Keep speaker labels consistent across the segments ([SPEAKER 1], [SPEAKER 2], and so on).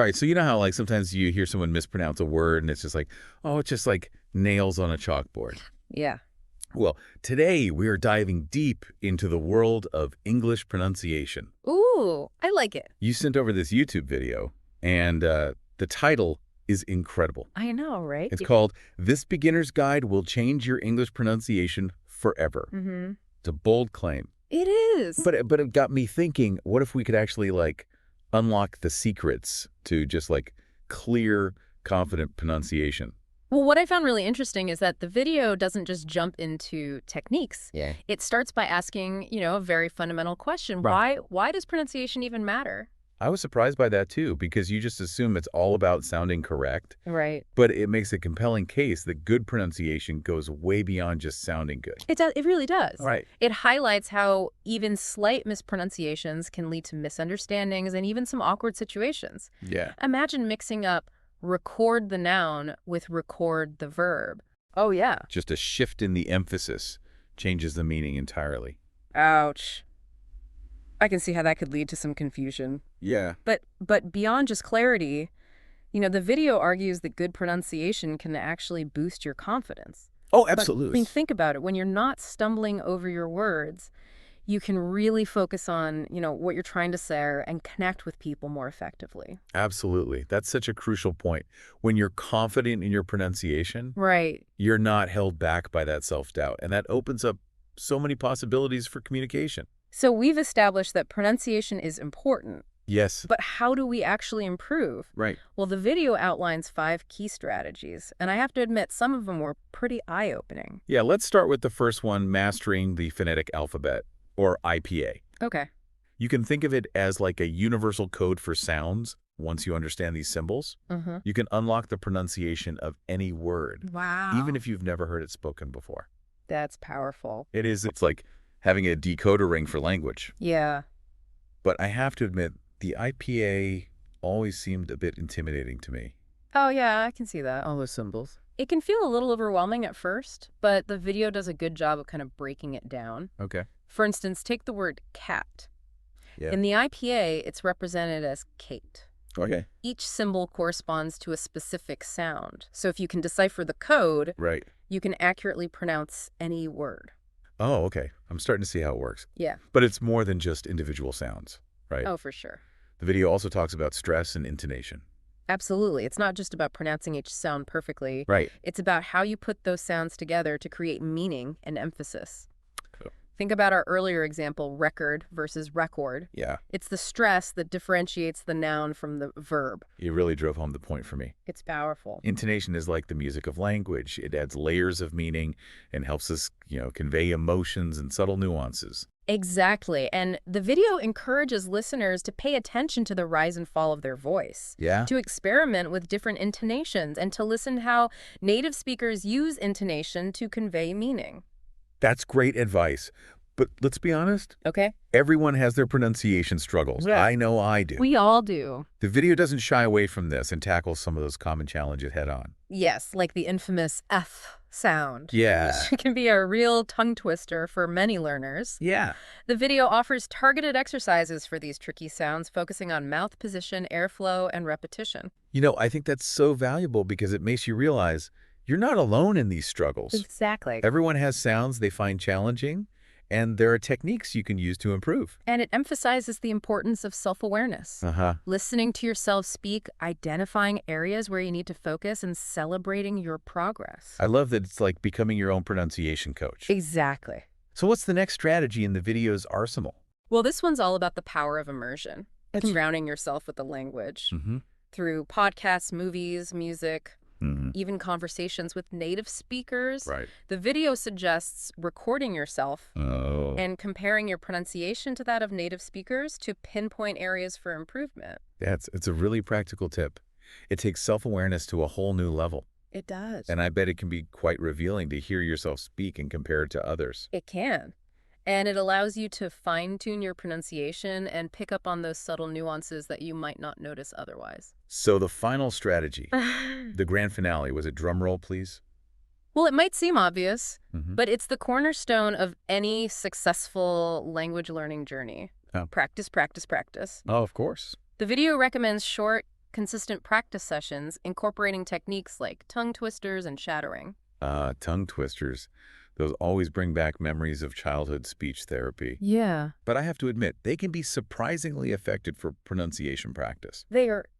[SPEAKER 1] All right, so you know how like sometimes you hear someone mispronounce a word and it's just like, oh, it's just like nails on a chalkboard.
[SPEAKER 2] Yeah.
[SPEAKER 1] Well, today we are diving deep into the world of English pronunciation.
[SPEAKER 2] Ooh, I like it.
[SPEAKER 1] You sent over this YouTube video, and the title is incredible.
[SPEAKER 2] I know, right?
[SPEAKER 1] It's called "This Beginner's Guide Will Change Your English Pronunciation Forever."
[SPEAKER 2] Mm-hmm.
[SPEAKER 1] It's a bold claim.
[SPEAKER 2] It is.
[SPEAKER 1] But it got me thinking, what if we could actually like unlock the secrets to just like clear, confident pronunciation?
[SPEAKER 2] Well, what I found really interesting is that the video doesn't just jump into techniques.
[SPEAKER 1] Yeah.
[SPEAKER 2] It starts by asking, a very fundamental question.
[SPEAKER 1] Right.
[SPEAKER 2] Why does pronunciation even matter?
[SPEAKER 1] I was surprised by that too, because you just assume it's all about sounding correct.
[SPEAKER 2] Right.
[SPEAKER 1] But it makes a compelling case that good pronunciation goes way beyond just sounding good.
[SPEAKER 2] It does. It really does.
[SPEAKER 1] Right.
[SPEAKER 2] It highlights how even slight mispronunciations can lead to misunderstandings and even some awkward situations.
[SPEAKER 1] Yeah.
[SPEAKER 2] Imagine mixing up record the noun with record the verb. Oh, yeah.
[SPEAKER 1] Just a shift in the emphasis changes the meaning entirely.
[SPEAKER 2] Ouch. I can see how that could lead to some confusion.
[SPEAKER 1] Yeah.
[SPEAKER 2] But beyond just clarity, the video argues that good pronunciation can actually boost your confidence.
[SPEAKER 1] Oh,
[SPEAKER 2] But,
[SPEAKER 1] absolutely.
[SPEAKER 2] think about it. When you're not stumbling over your words, you can really focus on, what you're trying to say and connect with people more effectively.
[SPEAKER 1] Absolutely. That's such a crucial point. When you're confident in your pronunciation,
[SPEAKER 2] Right.
[SPEAKER 1] you're not held back by that self-doubt. And that opens up so many possibilities for communication.
[SPEAKER 2] So we've established that pronunciation is important,
[SPEAKER 1] Yes.
[SPEAKER 2] but how do we actually improve?
[SPEAKER 1] Right.
[SPEAKER 2] Well, the video outlines 5 key strategies, and I have to admit some of them were pretty eye-opening.
[SPEAKER 1] Yeah, let's start with the first one, mastering the phonetic alphabet, or IPA.
[SPEAKER 2] Okay.
[SPEAKER 1] You can think of it as like a universal code for sounds. Once you understand these symbols,
[SPEAKER 2] Mm-hmm.
[SPEAKER 1] you can unlock the pronunciation of any word,
[SPEAKER 2] Wow.
[SPEAKER 1] even if you've never heard it spoken before.
[SPEAKER 2] That's powerful.
[SPEAKER 1] It's like having a decoder ring for language.
[SPEAKER 2] Yeah.
[SPEAKER 1] But I have to admit, the IPA always seemed a bit intimidating to me.
[SPEAKER 2] Oh, yeah, I can see that.
[SPEAKER 3] All the symbols.
[SPEAKER 2] It can feel a little overwhelming at first, but the video does a good job of kind of breaking it down.
[SPEAKER 1] Okay.
[SPEAKER 2] For instance, take the word cat.
[SPEAKER 1] Yeah.
[SPEAKER 2] In the IPA, it's represented as Kate.
[SPEAKER 1] Okay.
[SPEAKER 2] Each symbol corresponds to a specific sound. So if you can decipher the code,
[SPEAKER 1] Right.
[SPEAKER 2] you can accurately pronounce any word.
[SPEAKER 1] Oh, okay. I'm starting to see how it works.
[SPEAKER 2] Yeah.
[SPEAKER 1] But it's more than just individual sounds, right?
[SPEAKER 2] Oh, for sure.
[SPEAKER 1] The video also talks about stress and intonation.
[SPEAKER 2] Absolutely. It's not just about pronouncing each sound perfectly.
[SPEAKER 1] Right.
[SPEAKER 2] It's about how you put those sounds together to create meaning and emphasis.
[SPEAKER 1] Cool.
[SPEAKER 2] Think about our earlier example, record versus record.
[SPEAKER 1] Yeah.
[SPEAKER 2] It's the stress that differentiates the noun from the verb.
[SPEAKER 1] You really drove home the point for me.
[SPEAKER 2] It's powerful.
[SPEAKER 1] Intonation is like the music of language. It adds layers of meaning and helps us, convey emotions and subtle nuances.
[SPEAKER 2] Exactly. And the video encourages listeners to pay attention to the rise and fall of their voice,
[SPEAKER 1] Yeah?
[SPEAKER 2] to experiment with different intonations, and to listen how native speakers use intonation to convey meaning.
[SPEAKER 1] That's great advice. But let's be honest,
[SPEAKER 2] Okay?
[SPEAKER 1] everyone has their pronunciation struggles.
[SPEAKER 2] Yeah.
[SPEAKER 1] I know I do.
[SPEAKER 2] We all do.
[SPEAKER 1] The video doesn't shy away from this and tackles some of those common challenges head on.
[SPEAKER 2] Yes, like the infamous F sound.
[SPEAKER 1] Yeah.
[SPEAKER 2] Which can be a real tongue twister for many learners.
[SPEAKER 1] Yeah.
[SPEAKER 2] The video offers targeted exercises for these tricky sounds, focusing on mouth position, airflow, and repetition.
[SPEAKER 1] I think that's so valuable because it makes you realize you're not alone in these struggles.
[SPEAKER 2] Exactly.
[SPEAKER 1] Everyone has sounds they find challenging, and there are techniques you can use to improve.
[SPEAKER 2] And it emphasizes the importance of self-awareness.
[SPEAKER 1] Uh-huh.
[SPEAKER 2] Listening to yourself speak, identifying areas where you need to focus, and celebrating your progress.
[SPEAKER 1] I love that it's like becoming your own pronunciation coach.
[SPEAKER 2] Exactly.
[SPEAKER 1] So what's the next strategy in the video's arsenal?
[SPEAKER 2] Well, this one's all about the power of immersion. Drowning yourself with the language.
[SPEAKER 1] Mm-hmm.
[SPEAKER 2] Through podcasts, movies, music,
[SPEAKER 1] Mm-hmm.
[SPEAKER 2] even conversations with native speakers.
[SPEAKER 1] Right.
[SPEAKER 2] The video suggests recording yourself
[SPEAKER 1] Oh.
[SPEAKER 2] and comparing your pronunciation to that of native speakers to pinpoint areas for improvement.
[SPEAKER 1] It's a really practical tip. It takes self-awareness to a whole new level.
[SPEAKER 2] It does.
[SPEAKER 1] And I bet it can be quite revealing to hear yourself speak and compare it to others.
[SPEAKER 2] It can. And it allows you to fine-tune your pronunciation and pick up on those subtle nuances that you might not notice otherwise.
[SPEAKER 1] So the final strategy, the grand finale, was it drum roll, please?
[SPEAKER 2] Well, it might seem obvious,
[SPEAKER 1] Mm-hmm.
[SPEAKER 2] but it's the cornerstone of any successful language learning journey.
[SPEAKER 1] Oh.
[SPEAKER 2] Practice, practice, practice.
[SPEAKER 1] Oh, of course.
[SPEAKER 2] The video recommends short, consistent practice sessions incorporating techniques like tongue twisters and shadowing.
[SPEAKER 1] Tongue twisters. Those always bring back memories of childhood speech therapy.
[SPEAKER 2] Yeah.
[SPEAKER 1] But I have to admit, they can be surprisingly effective for pronunciation practice.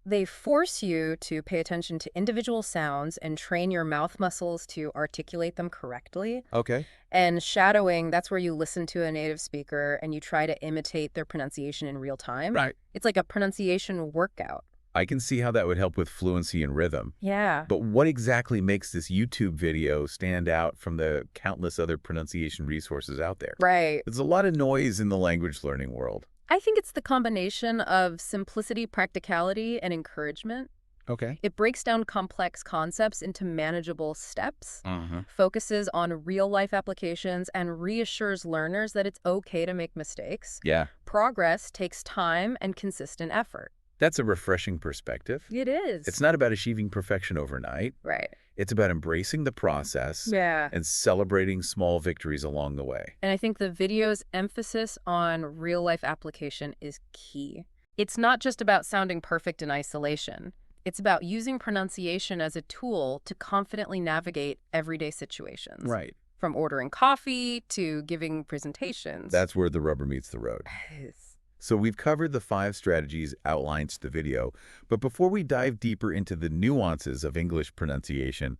[SPEAKER 2] They force you to pay attention to individual sounds and train your mouth muscles to articulate them correctly.
[SPEAKER 1] Okay.
[SPEAKER 2] And shadowing, that's where you listen to a native speaker and you try to imitate their pronunciation in real time.
[SPEAKER 1] Right.
[SPEAKER 2] It's like a pronunciation workout.
[SPEAKER 1] I can see how that would help with fluency and rhythm.
[SPEAKER 2] Yeah.
[SPEAKER 1] But what exactly makes this YouTube video stand out from the countless other pronunciation resources out there?
[SPEAKER 2] Right.
[SPEAKER 1] There's a lot of noise in the language learning world.
[SPEAKER 2] I think it's the combination of simplicity, practicality, and encouragement.
[SPEAKER 1] Okay.
[SPEAKER 2] It breaks down complex concepts into manageable steps,
[SPEAKER 1] Uh-huh.
[SPEAKER 2] focuses on real-life applications, and reassures learners that it's okay to make mistakes.
[SPEAKER 1] Yeah.
[SPEAKER 2] Progress takes time and consistent effort.
[SPEAKER 1] That's a refreshing perspective.
[SPEAKER 2] It is.
[SPEAKER 1] It's not about achieving perfection overnight.
[SPEAKER 2] Right.
[SPEAKER 1] It's about embracing the process
[SPEAKER 2] Yeah.
[SPEAKER 1] and celebrating small victories along the way.
[SPEAKER 2] And I think the video's emphasis on real-life application is key. It's not just about sounding perfect in isolation. It's about using pronunciation as a tool to confidently navigate everyday situations.
[SPEAKER 1] Right.
[SPEAKER 2] From ordering coffee to giving presentations.
[SPEAKER 1] That's where the rubber meets the road.
[SPEAKER 2] Yes.
[SPEAKER 1] So we've covered the 5 strategies outlined in the video, but before we dive deeper into the nuances of English pronunciation,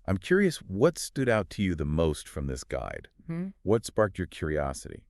[SPEAKER 1] I'm curious what stood out to you the most from this guide? What sparked your curiosity?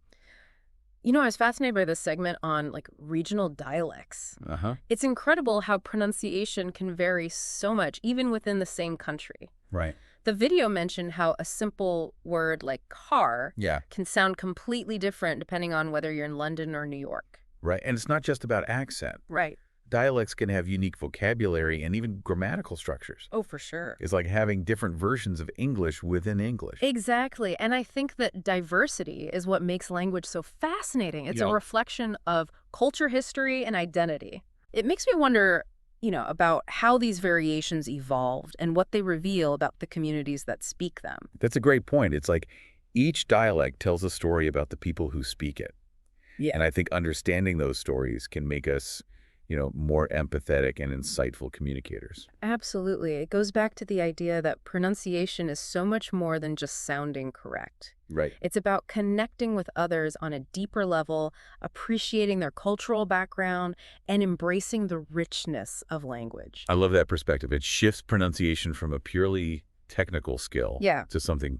[SPEAKER 2] You know, I was fascinated by this segment on regional dialects.
[SPEAKER 1] Uh-huh.
[SPEAKER 2] It's incredible how pronunciation can vary so much, even within the same country.
[SPEAKER 1] Right.
[SPEAKER 2] The video mentioned how a simple word like car
[SPEAKER 1] Yeah.
[SPEAKER 2] can sound completely different depending on whether you're in London or New York.
[SPEAKER 1] Right. And it's not just about accent.
[SPEAKER 2] Right.
[SPEAKER 1] Dialects can have unique vocabulary and even grammatical structures.
[SPEAKER 2] Oh, for sure.
[SPEAKER 1] It's like having different versions of English within English.
[SPEAKER 2] Exactly. And I think that diversity is what makes language so fascinating. It's a reflection of culture, history, and identity. It makes me wonder, about how these variations evolved and what they reveal about the communities that speak them.
[SPEAKER 1] That's a great point. It's like each dialect tells a story about the people who speak it.
[SPEAKER 2] Yeah.
[SPEAKER 1] And I think understanding those stories can make us, more empathetic and insightful communicators.
[SPEAKER 2] Absolutely. It goes back to the idea that pronunciation is so much more than just sounding correct.
[SPEAKER 1] Right.
[SPEAKER 2] It's about connecting with others on a deeper level, appreciating their cultural background, and embracing the richness of language.
[SPEAKER 1] I love that perspective. It shifts pronunciation from a purely technical skill to something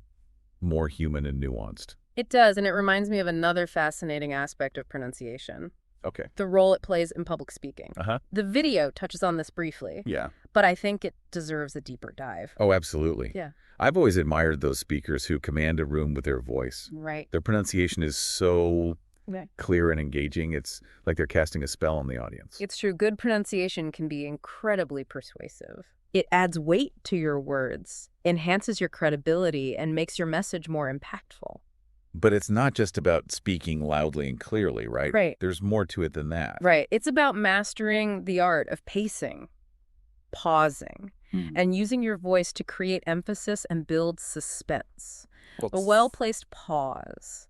[SPEAKER 1] more human and nuanced.
[SPEAKER 2] It does, and it reminds me of another fascinating aspect of pronunciation.
[SPEAKER 1] Okay.
[SPEAKER 2] The role it plays in public speaking.
[SPEAKER 1] Uh-huh.
[SPEAKER 2] The video touches on this briefly.
[SPEAKER 1] Yeah.
[SPEAKER 2] But I think it deserves a deeper dive.
[SPEAKER 1] Oh, absolutely.
[SPEAKER 2] Yeah.
[SPEAKER 1] I've always admired those speakers who command a room with their voice.
[SPEAKER 2] Right.
[SPEAKER 1] Their pronunciation is so clear and engaging. It's like they're casting a spell on the audience.
[SPEAKER 2] It's true. Good pronunciation can be incredibly persuasive. It adds weight to your words, enhances your credibility, and makes your message more impactful.
[SPEAKER 1] But it's not just about speaking loudly and clearly, right?
[SPEAKER 2] Right.
[SPEAKER 1] There's more to it than that.
[SPEAKER 2] Right. It's about mastering the art of pacing, pausing, and using your voice to create emphasis and build suspense. A well-placed pause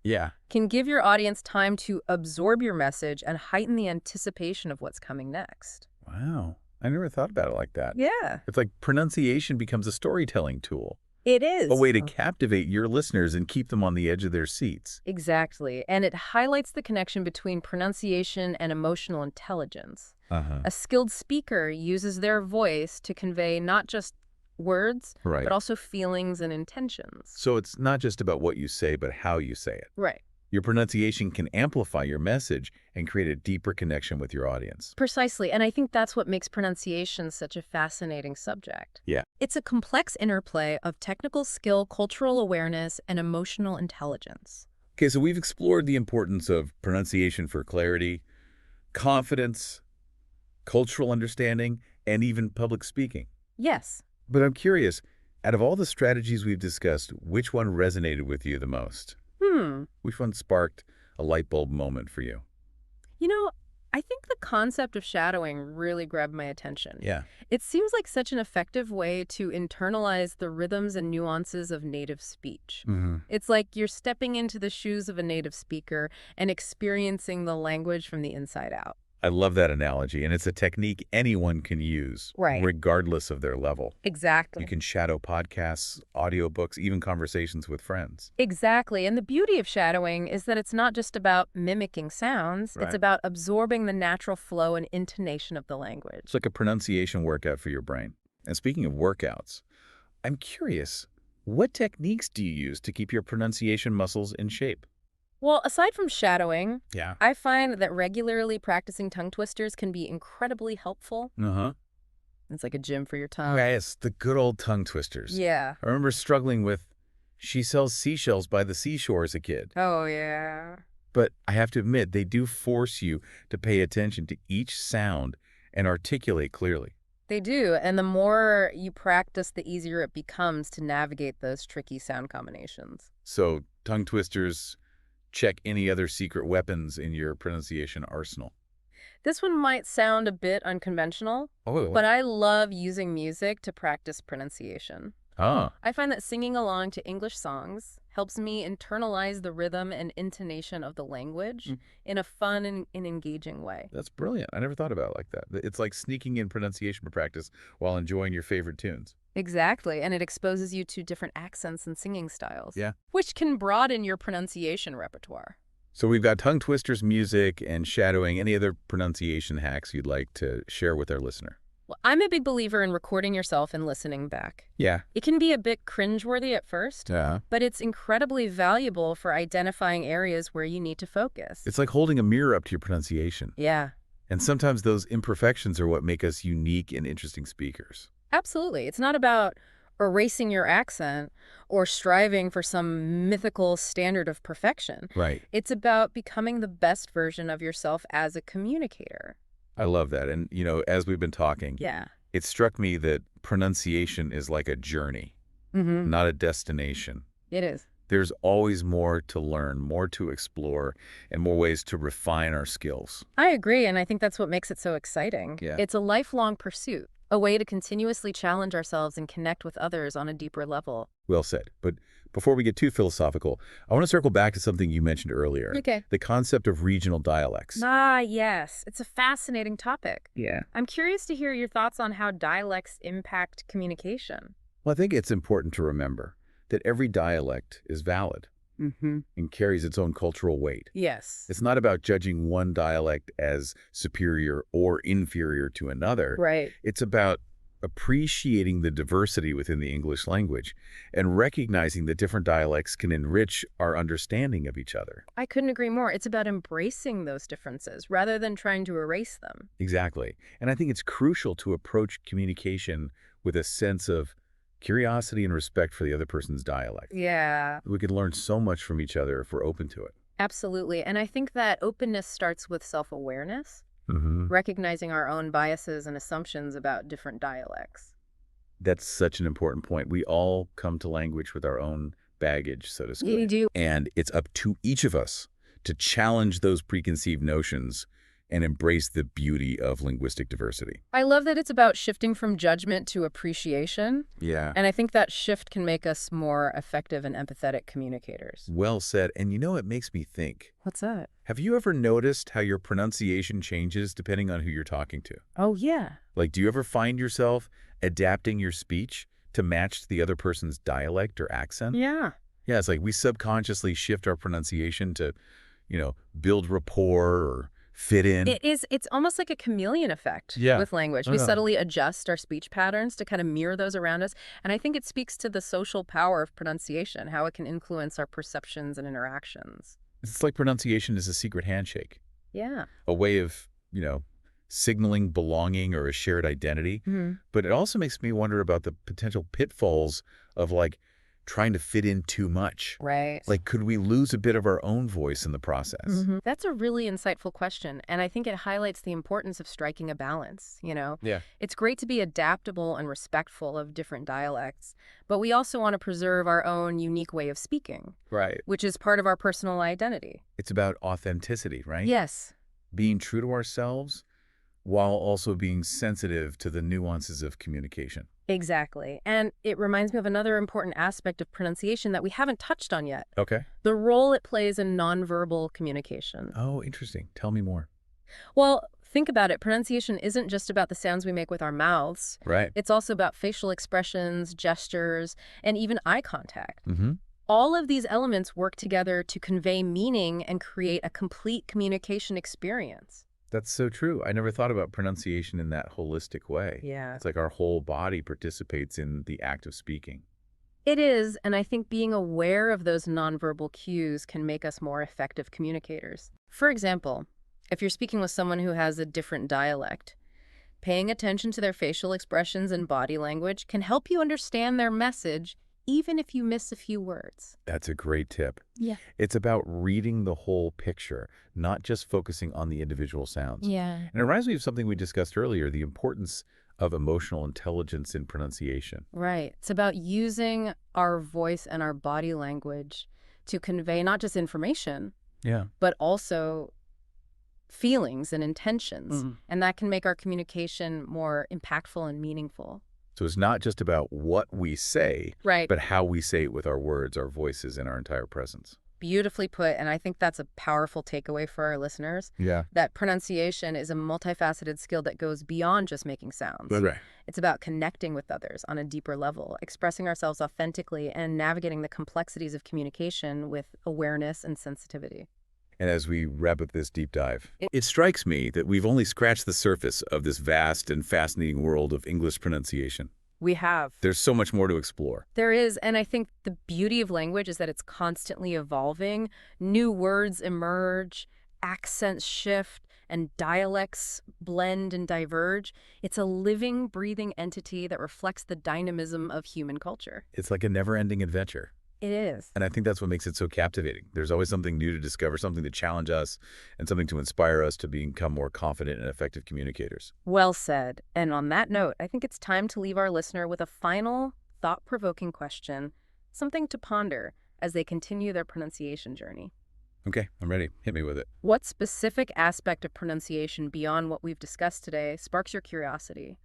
[SPEAKER 2] can give your audience time to absorb your message and heighten the anticipation of what's coming next.
[SPEAKER 1] Wow. I never thought about it like that.
[SPEAKER 2] Yeah.
[SPEAKER 1] It's like pronunciation becomes a storytelling tool.
[SPEAKER 2] It is.
[SPEAKER 1] A way to captivate your listeners and keep them on the edge of their seats.
[SPEAKER 2] Exactly. And it highlights the connection between pronunciation and emotional intelligence. A skilled speaker uses their voice to convey not just words, but also feelings and intentions.
[SPEAKER 1] So it's not just about what you say, but how you say it.
[SPEAKER 2] Right.
[SPEAKER 1] Your pronunciation can amplify your message and create a deeper connection with your audience.
[SPEAKER 2] Precisely. And I think that's what makes pronunciation such a fascinating subject.
[SPEAKER 1] Yeah.
[SPEAKER 2] It's a complex interplay of technical skill, cultural awareness, and emotional intelligence.
[SPEAKER 1] Okay, so we've explored the importance of pronunciation for clarity, confidence, cultural understanding, and even public speaking.
[SPEAKER 2] Yes.
[SPEAKER 1] But I'm curious, out of all the strategies we've discussed, which one resonated with you the most? Which one sparked a light bulb moment for you?
[SPEAKER 2] I think the concept of shadowing really grabbed my attention.
[SPEAKER 1] Yeah.
[SPEAKER 2] It seems like such an effective way to internalize the rhythms and nuances of native speech. It's like you're stepping into the shoes of a native speaker and experiencing the language from the inside out.
[SPEAKER 1] I love that analogy, and it's a technique anyone can use,
[SPEAKER 2] Right.
[SPEAKER 1] regardless of their level.
[SPEAKER 2] Exactly.
[SPEAKER 1] You can shadow podcasts, audiobooks, even conversations with friends.
[SPEAKER 2] Exactly. And the beauty of shadowing is that it's not just about mimicking sounds, it's
[SPEAKER 1] Right.
[SPEAKER 2] about absorbing the natural flow and intonation of the language.
[SPEAKER 1] It's like a pronunciation workout for your brain. And speaking of workouts, I'm curious, what techniques do you use to keep your pronunciation muscles in shape?
[SPEAKER 2] Well, aside from shadowing,
[SPEAKER 1] Yeah.
[SPEAKER 2] I find that regularly practicing tongue twisters can be incredibly helpful.
[SPEAKER 1] Uh-huh.
[SPEAKER 2] It's like a gym for your
[SPEAKER 1] Oh,
[SPEAKER 2] tongue.
[SPEAKER 1] yes, the good old tongue twisters.
[SPEAKER 2] Yeah.
[SPEAKER 1] I remember struggling with "She sells seashells by the seashore" as a kid.
[SPEAKER 2] Oh, yeah.
[SPEAKER 1] But I have to admit, they do force you to pay attention to each sound and articulate clearly.
[SPEAKER 2] They do. And the more you practice, the easier it becomes to navigate those tricky sound combinations.
[SPEAKER 1] So, tongue twisters, check any other secret weapons in your pronunciation arsenal.
[SPEAKER 2] This one might sound a bit unconventional,
[SPEAKER 1] Oh,
[SPEAKER 2] but I love using music to practice pronunciation.
[SPEAKER 1] ah,
[SPEAKER 2] I find that singing along to English songs helps me internalize the rhythm and intonation of the language
[SPEAKER 1] Mm.
[SPEAKER 2] in a fun and engaging way.
[SPEAKER 1] that's brilliant. I never thought about it like that. It's like sneaking in pronunciation practice while enjoying your favorite tunes.
[SPEAKER 2] Exactly, and it exposes you to different accents and singing styles,
[SPEAKER 1] Yeah.
[SPEAKER 2] which can broaden your pronunciation repertoire.
[SPEAKER 1] So we've got tongue twisters, music, and shadowing. Any other pronunciation hacks you'd like to share with our listener?
[SPEAKER 2] Well, I'm a big believer in recording yourself and listening back.
[SPEAKER 1] Yeah.
[SPEAKER 2] It can be a bit cringeworthy at first,
[SPEAKER 1] Yeah.
[SPEAKER 2] but it's incredibly valuable for identifying areas where you need to focus.
[SPEAKER 1] It's like holding a mirror up to your pronunciation.
[SPEAKER 2] Yeah,
[SPEAKER 1] And sometimes those imperfections are what make us unique and interesting speakers.
[SPEAKER 2] absolutely. It's not about erasing your accent or striving for some mythical standard of perfection.
[SPEAKER 1] Right.
[SPEAKER 2] It's about becoming the best version of yourself as a communicator.
[SPEAKER 1] I love that. And, as we've been talking,
[SPEAKER 2] Yeah.
[SPEAKER 1] it struck me that pronunciation is like a journey,
[SPEAKER 2] Mm-hmm.
[SPEAKER 1] not a destination.
[SPEAKER 2] It is.
[SPEAKER 1] There's always more to learn, more to explore, and more ways to refine our skills.
[SPEAKER 2] I agree, and I think that's what makes it so exciting.
[SPEAKER 1] Yeah.
[SPEAKER 2] It's a lifelong pursuit, a way to continuously challenge ourselves and connect with others on a deeper level.
[SPEAKER 1] Well said. But before we get too philosophical, I want to circle back to something you mentioned earlier.
[SPEAKER 2] Okay.
[SPEAKER 1] The concept of regional dialects.
[SPEAKER 2] Ah, yes. It's a fascinating topic.
[SPEAKER 1] Yeah.
[SPEAKER 2] I'm curious to hear your thoughts on how dialects impact communication.
[SPEAKER 1] Well, I think it's important to remember that every dialect is valid
[SPEAKER 2] Mm-hmm.
[SPEAKER 1] and carries its own cultural weight.
[SPEAKER 2] Yes.
[SPEAKER 1] It's not about judging one dialect as superior or inferior to another.
[SPEAKER 2] Right.
[SPEAKER 1] It's about appreciating the diversity within the English language and recognizing that different dialects can enrich our understanding of each other.
[SPEAKER 2] I couldn't agree more. It's about embracing those differences rather than trying to erase them.
[SPEAKER 1] Exactly. And I think it's crucial to approach communication with a sense of curiosity and respect for the other person's dialect.
[SPEAKER 2] Yeah,
[SPEAKER 1] We could learn so much from each other if we're open to it.
[SPEAKER 2] absolutely. And I think that openness starts with self-awareness,
[SPEAKER 1] Mm-hmm.
[SPEAKER 2] recognizing our own biases and assumptions about different dialects.
[SPEAKER 1] That's such an important point. We all come to language with our own baggage, so to speak.
[SPEAKER 2] You do.
[SPEAKER 1] And it's up to each of us to challenge those preconceived notions and embrace the beauty of linguistic diversity.
[SPEAKER 2] I love that it's about shifting from judgment to appreciation.
[SPEAKER 1] Yeah.
[SPEAKER 2] And I think that shift can make us more effective and empathetic communicators.
[SPEAKER 1] Well said. And it makes me think.
[SPEAKER 2] What's that?
[SPEAKER 1] Have you ever noticed how your pronunciation changes depending on who you're talking to?
[SPEAKER 2] Oh, yeah.
[SPEAKER 1] Like, do you ever find yourself adapting your speech to match the other person's dialect or accent?
[SPEAKER 2] Yeah.
[SPEAKER 1] Yeah, it's like we subconsciously shift our pronunciation to, build rapport or fit in.
[SPEAKER 2] It's almost like a chameleon effect
[SPEAKER 1] Yeah.
[SPEAKER 2] with language.
[SPEAKER 1] Oh,
[SPEAKER 2] We
[SPEAKER 1] yeah.
[SPEAKER 2] subtly adjust our speech patterns to kind of mirror those around us. And I think it speaks to the social power of pronunciation, how it can influence our perceptions and interactions.
[SPEAKER 1] It's like pronunciation is a secret handshake,
[SPEAKER 2] Yeah.
[SPEAKER 1] a way of, signaling belonging or a shared identity.
[SPEAKER 2] Mm-hmm.
[SPEAKER 1] But it also makes me wonder about the potential pitfalls of trying to fit in too much.
[SPEAKER 2] Right.
[SPEAKER 1] Like, could we lose a bit of our own voice in the process?
[SPEAKER 2] Mhm. That's a really insightful question, and I think it highlights the importance of striking a balance,
[SPEAKER 1] Yeah.
[SPEAKER 2] It's great to be adaptable and respectful of different dialects, but we also want to preserve our own unique way of speaking,
[SPEAKER 1] Right.
[SPEAKER 2] which is part of our personal identity.
[SPEAKER 1] It's about authenticity, right?
[SPEAKER 2] Yes.
[SPEAKER 1] Being true to ourselves while also being sensitive to the nuances of communication.
[SPEAKER 2] Exactly. And it reminds me of another important aspect of pronunciation that we haven't touched on yet,
[SPEAKER 1] Okay.
[SPEAKER 2] the role it plays in nonverbal communication.
[SPEAKER 1] Oh, interesting. Tell me more.
[SPEAKER 2] Well, Think about it. Pronunciation isn't just about the sounds we make with our mouths.
[SPEAKER 1] Right.
[SPEAKER 2] It's also about facial expressions, gestures, and even eye contact.
[SPEAKER 1] Mm-hmm.
[SPEAKER 2] All of these elements work together to convey meaning and create a complete communication experience.
[SPEAKER 1] That's so true. I never thought about pronunciation in that holistic way.
[SPEAKER 2] Yeah.
[SPEAKER 1] It's like our whole body participates in the act of speaking.
[SPEAKER 2] It is, and I think being aware of those nonverbal cues can make us more effective communicators. For example, if you're speaking with someone who has a different dialect, paying attention to their facial expressions and body language can help you understand their message, even if you miss a few words.
[SPEAKER 1] That's a great tip.
[SPEAKER 2] Yeah.
[SPEAKER 1] It's about reading the whole picture, not just focusing on the individual sounds.
[SPEAKER 2] Yeah.
[SPEAKER 1] And it reminds me of something we discussed earlier, the importance of emotional intelligence in pronunciation.
[SPEAKER 2] Right. It's about using our voice and our body language to convey not just information,
[SPEAKER 1] Yeah.
[SPEAKER 2] but also feelings and intentions.
[SPEAKER 1] Mhm.
[SPEAKER 2] And that can make our communication more impactful and meaningful.
[SPEAKER 1] So it's not just about what we say,
[SPEAKER 2] Right.
[SPEAKER 1] but how we say it with our words, our voices, and our entire presence.
[SPEAKER 2] Beautifully put, and I think that's a powerful takeaway for our listeners,
[SPEAKER 1] Yeah.
[SPEAKER 2] that pronunciation is a multifaceted skill that goes beyond just making sounds.
[SPEAKER 1] Right.
[SPEAKER 2] It's about connecting with others on a deeper level, expressing ourselves authentically, and navigating the complexities of communication with awareness and sensitivity.
[SPEAKER 1] And as we wrap up this deep dive, it strikes me that we've only scratched the surface of this vast and fascinating world of English pronunciation.
[SPEAKER 2] We have.
[SPEAKER 1] There's so much more to explore.
[SPEAKER 2] There is, and I think the beauty of language is that it's constantly evolving. New words emerge, accents shift, and dialects blend and diverge. It's a living, breathing entity that reflects the dynamism of human culture.
[SPEAKER 1] It's like a never-ending adventure.
[SPEAKER 2] It is.
[SPEAKER 1] And I think that's what makes it so captivating. There's always something new to discover, something to challenge us, and something to inspire us to become more confident and effective communicators.
[SPEAKER 2] Well said. And on that note, I think it's time to leave our listener with a final, thought-provoking question, something to ponder as they continue their pronunciation journey.
[SPEAKER 1] Okay, I'm ready. Hit me with it.
[SPEAKER 2] What specific aspect of pronunciation beyond what we've discussed today sparks your curiosity?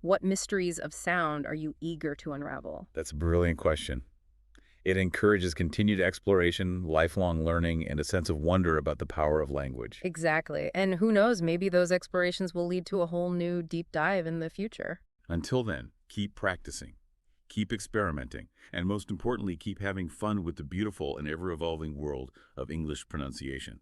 [SPEAKER 2] What mysteries of sound are you eager to unravel?
[SPEAKER 1] That's a brilliant question. It encourages continued exploration, lifelong learning, and a sense of wonder about the power of language.
[SPEAKER 2] Exactly. And who knows, maybe those explorations will lead to a whole new deep dive in the future.
[SPEAKER 1] Until then, keep practicing, keep experimenting, and most importantly, keep having fun with the beautiful and ever-evolving world of English pronunciation.